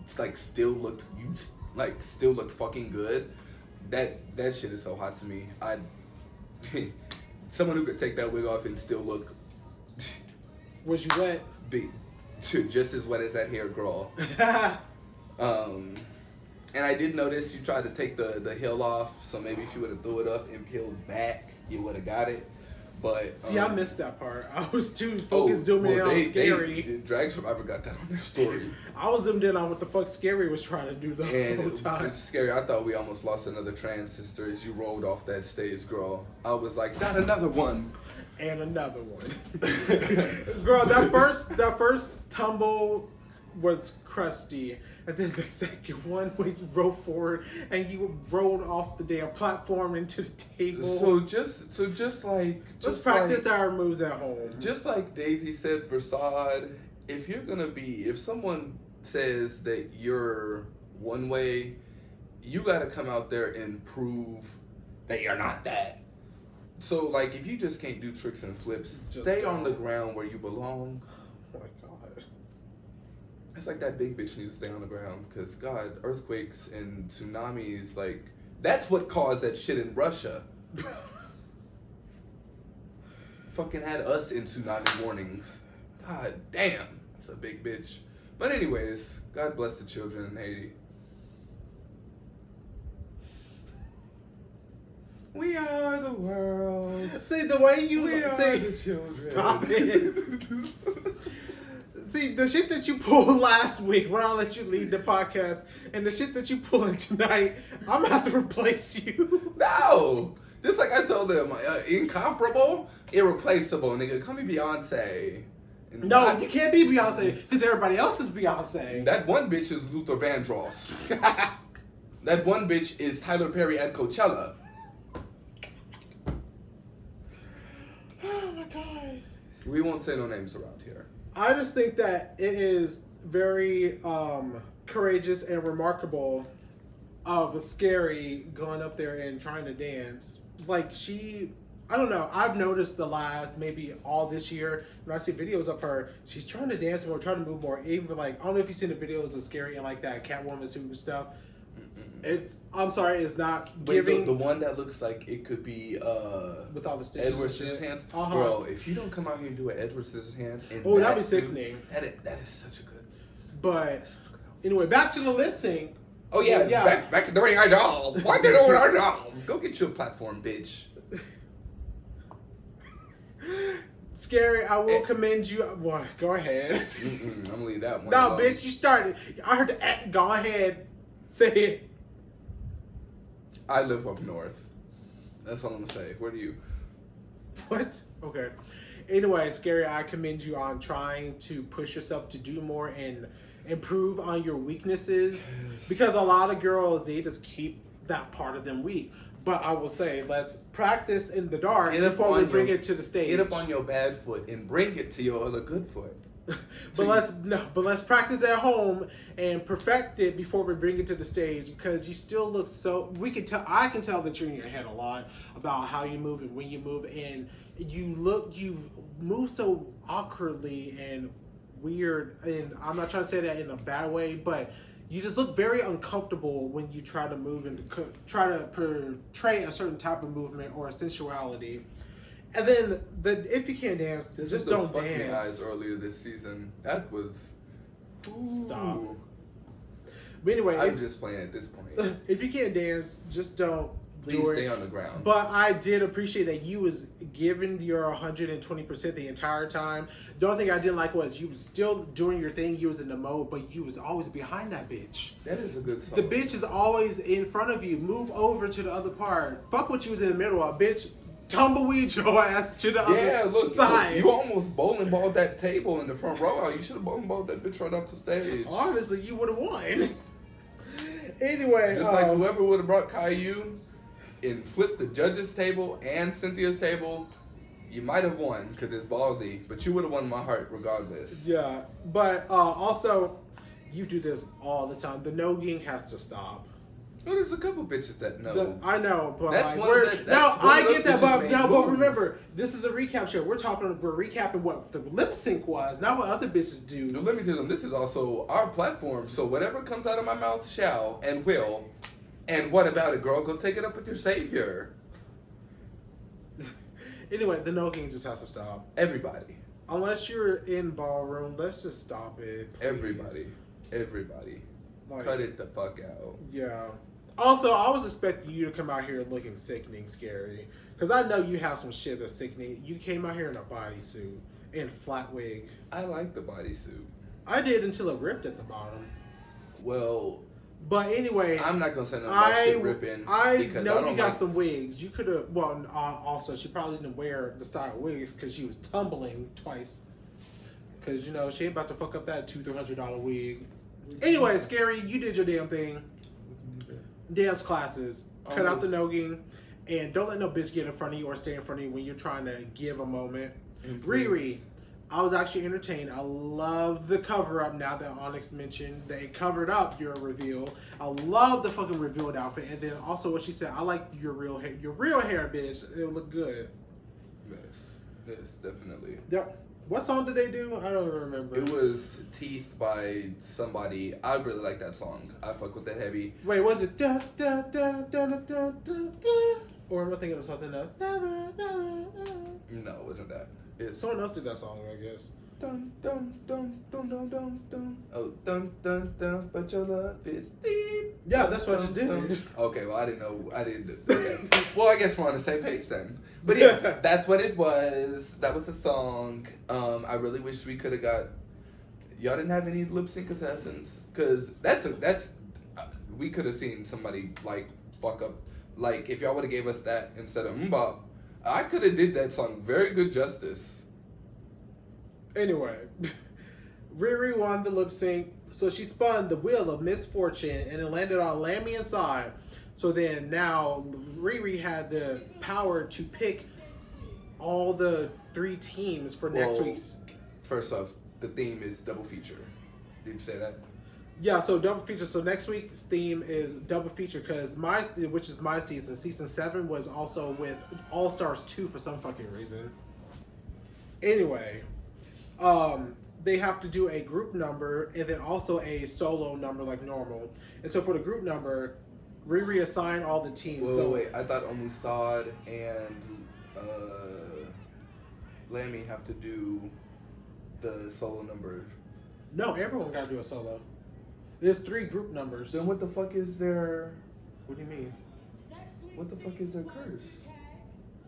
it's like still looked fucking good. That shit is so hot to me. Someone who could take that wig off and still look. Was you wet? Just as wet as that hair, girl. And I did notice you tried to take the heel off, so maybe if you would have threw it up and peeled back, you would have got it. But see, I missed that part. I was too focused zooming in on Scary. Drag Survivor got that on their story. I was zoomed in on what the fuck Scary was trying to do the whole time. It's scary. I thought we almost lost another trans sister as you rolled off that stage, girl. I was like, not another one. And another one. Girl, that first tumble was crusty, and then the second one when you rolled forward and you rolled off the damn platform into the table. So just like let's practice our moves at home. Just like Daisy said for Sod, if someone says that you're one way, you gotta come out there and prove that you're not that. So like if you just can't do tricks and flips, stay on the ground where you belong. Oh my god. It's like that big bitch needs to stay on the ground because God, earthquakes and tsunamis, like that's what caused that shit in Russia. Fucking had us in tsunami warnings. God damn, that's a big bitch. But anyways, God bless the children in Haiti. We are the world. See the way you we are say, the children. Stop it. See, the shit that you pulled last week when I let you lead the podcast and the shit that you pulling tonight, I'm gonna have to replace you. No! Just like I told them, incomparable, irreplaceable, nigga. Call me Beyonce. And No, you can't be Beyonce because everybody else is Beyonce. That one bitch is Luther Vandross. That one bitch is Tyler Perry at Coachella. Oh my god. We won't say no names around here. I just think that it is very courageous and remarkable of Scary going up there and trying to dance. Like I don't know, I've noticed the last maybe all this year when I see videos of her, she's trying to dance more, trying to move more. Even like, I don't know if you've seen the videos of Scary and like that Catwoman suit and stuff. I'm sorry, it's not giving. The one that looks like it could be with all the stitches. Edward Scissorhands. Uh-huh. Bro, if you don't come out here and do an Edward Scissorhands, and that'd be sickening. That is such a good. But anyway, back to the lip sync. Oh yeah, back to the ring, our doll. Why they doing our doll? Go get your platform, bitch. Scary, I will commend you. Boy, go ahead. I'm gonna leave that one. No, alone. bitch, you started. I heard the go ahead. Say it. I live up north. That's all I'm gonna say. Where do you? What? Okay. Anyway, Scary, I commend you on trying to push yourself to do more and improve on your weaknesses. Because a lot of girls, they just keep that part of them weak. But I will say, let's practice in the dark before we bring it to the stage. Get up on your bad foot and bring it to your other good foot. But let's practice at home and perfect it before we bring it to the stage, because you still look so. I can tell that you're in your head a lot about how you move and when you move, and you move so awkwardly and weird. And I'm not trying to say that in a bad way, but you just look very uncomfortable when you try to move and try to portray a certain type of movement or a sensuality. And then if you can't dance, just don't fuck dance. Me eyes earlier this season. That was. Ooh. Stop. But anyway, I'm just playing at this point. If you can't dance, just don't. Please stay on the ground. But I did appreciate that you was giving your 120% the entire time. The only thing I didn't like was you was still doing your thing. You was in the mode, but you was always behind that bitch. That is a good song. The bitch is always in front of you. Move over to the other part. Fuck what you was in the middle of, bitch. Tumbleweed your ass to the other side. You almost bowling balled that table in the front row. You should have bowling balled that bitch right off the stage. Honestly, you would have won. Anyway. Just like whoever would have brought Caillou and flipped the judges' table and Cynthia's table, you might have won because it's ballsy, but you would have won my heart regardless. Yeah, but also, you do this all the time. The no-ging has to stop. Well, there's a couple bitches that know. I know, but that's like, I get that, but remember, this is a recap show. We're recapping what the lip sync was, not what other bitches do. Now, let me tell them, this is also our platform, so whatever comes out of my mouth shall and will. And what about it, girl? Go take it up with your savior. Anyway, the no-ging just has to stop. Everybody. Unless you're in ballroom, let's just stop it. Please. Everybody. Like, cut it the fuck out. Yeah. Also, I was expecting you to come out here looking sickening scary. Because I know you have some shit that's sickening. You came out here in a bodysuit and flat wig. I like the bodysuit. I did until it ripped at the bottom. Well, but anyway, I'm not gonna say nothing about shit ripping. I because know I don't you got like... some wigs. You could have. Well, also she probably didn't wear the style wigs because she was tumbling twice. Because you know she ain't about to fuck up that $200-300 wig. Anyway, scary. You did your damn thing. Dance classes. Cut out the nogging. And don't let no bitch get in front of you or stay in front of you when you're trying to give a moment. RiRi, I was actually entertained. I love the cover up now that Onyx mentioned they covered up your reveal. I love the fucking revealed outfit. And then also what she said, I like your real hair. Your real hair, bitch. It'll look good. Yes, definitely. Yep. What song did they do? I don't remember. It was Teeth by somebody. I really like that song. I fuck with that heavy. Wait, was it da da da da da da da? Or am I thinking of something else? No, it wasn't that. It's someone else did that song, I guess. Dun dun dun dun dun dun dun. Oh, dun dun dun. But your love is deep. Yeah, that's what I just did. Okay, well I didn't know. I didn't. Okay. Well, I guess we're on the same page then. But yeah, that's what it was. That was the song. I really wish we could have got. Y'all didn't have any lip sync assassins, cause that's we could have seen somebody like fuck up. Like, if y'all would have gave us that instead of Mbop, I could have did that song very good justice. Anyway, RiRi won the lip sync, so she spun the wheel of misfortune and it landed on Lambyy inside. So then now RiRi had the power to pick all the 3 teams for next week's. First off, the theme is double feature. Did you say that? Yeah, so double feature. So next week's theme is double feature because which is my season. Season 7 was also with All Stars 2 for some fucking reason. Anyway, they have to do a group number and then also a solo number like normal. And so for the group number, RiRi assigned all the teams. Wait, I thought only Sod and Lambyy have to do the solo number. No, everyone got to do a solo. There's 3 group numbers. Then what the fuck is their... What do you mean? What the fuck is their curse?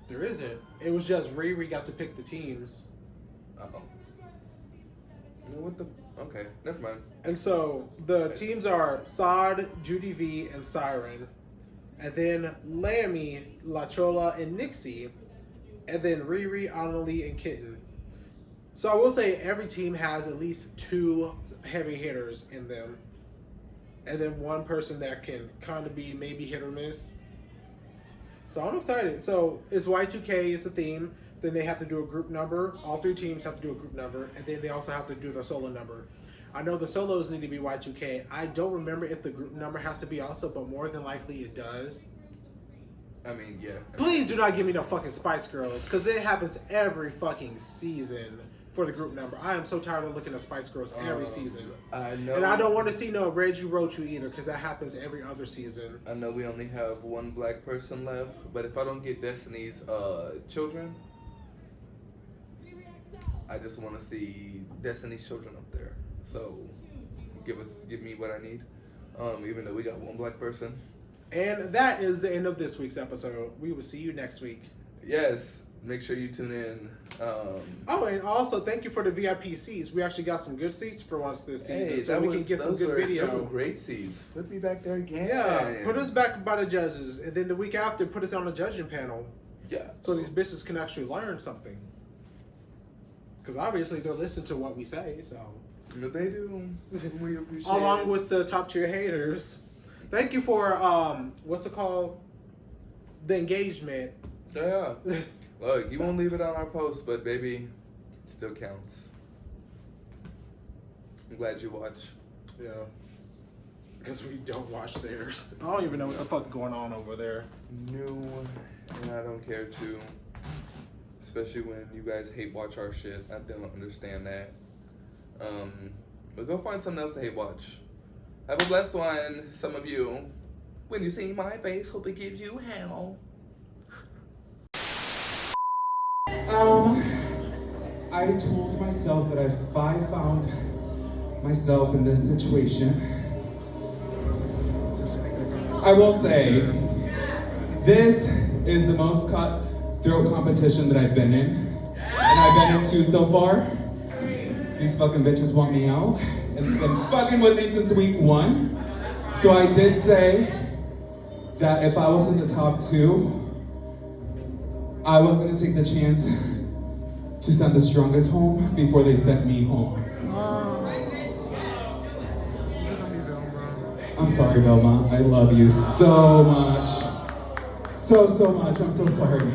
There isn't. It was just RiRi got to pick the teams. Uh-oh. You know what the... Okay, never mind. And so the teams are Sod, Judi V, and Syren. And then Lambyy, La Chola, and Nixie. And then RiRi, Analeigh, and Kitten. So I will say every team has at least 2 heavy hitters in them. And then 1 person that can kind of be maybe hit or miss. So I'm excited. So it's Y2K is the theme. Then they have to do a group number. All 3 teams have to do a group number. And then they also have to do the solo number. I know the solos need to be Y2K. I don't remember if the group number has to be also, but more than likely it does. I mean, yeah. Please do not give me no fucking Spice Girls. Because it happens every fucking season. For the group number. I am so tired of looking at Spice Girls every season. I know. And I don't want to see no Reggie Rochu either because that happens every other season. I know we only have 1 black person left, but if I don't get Destiny's children, I just want to see Destiny's children up there. So give me what I need. Even though we got 1 black person. And that is the end of this week's episode. We will see you next week. Yes. Make sure you tune in. Oh, and also thank you for the VIP seats. We actually got some good seats for once this season, so we can get some good video. Those were great seats. Put me back there again. Yeah, put us back by the judges, and then the week after, put us on the judging panel. Yeah. So these bitches can actually learn something. Because obviously they're listening to what we say, so. But they do. We appreciate Along it. with the top tier haters. Thank you for, what's it called? The engagement. Yeah. Look, you won't leave it on our post, but baby, it still counts. I'm glad you watch. Yeah. Because we don't watch theirs. I don't even know what the fuck going on over there. New, and I don't care to. Especially when you guys hate watch our shit. I don't understand that. But go find something else to hate watch. Have a blessed one, some of you. When you see my face, hope it gives you hell. I told myself that if I found myself in this situation, I will say, this is the most cutthroat competition that I've been in. And I've been in 2 so far. These fucking bitches want me out. And they've been fucking with me since week 1. So I did say that if I was in the top 2, I was gonna take the chance to send the strongest home before they sent me home. I'm sorry, Vilma. I love you so much. So much. I'm so sorry.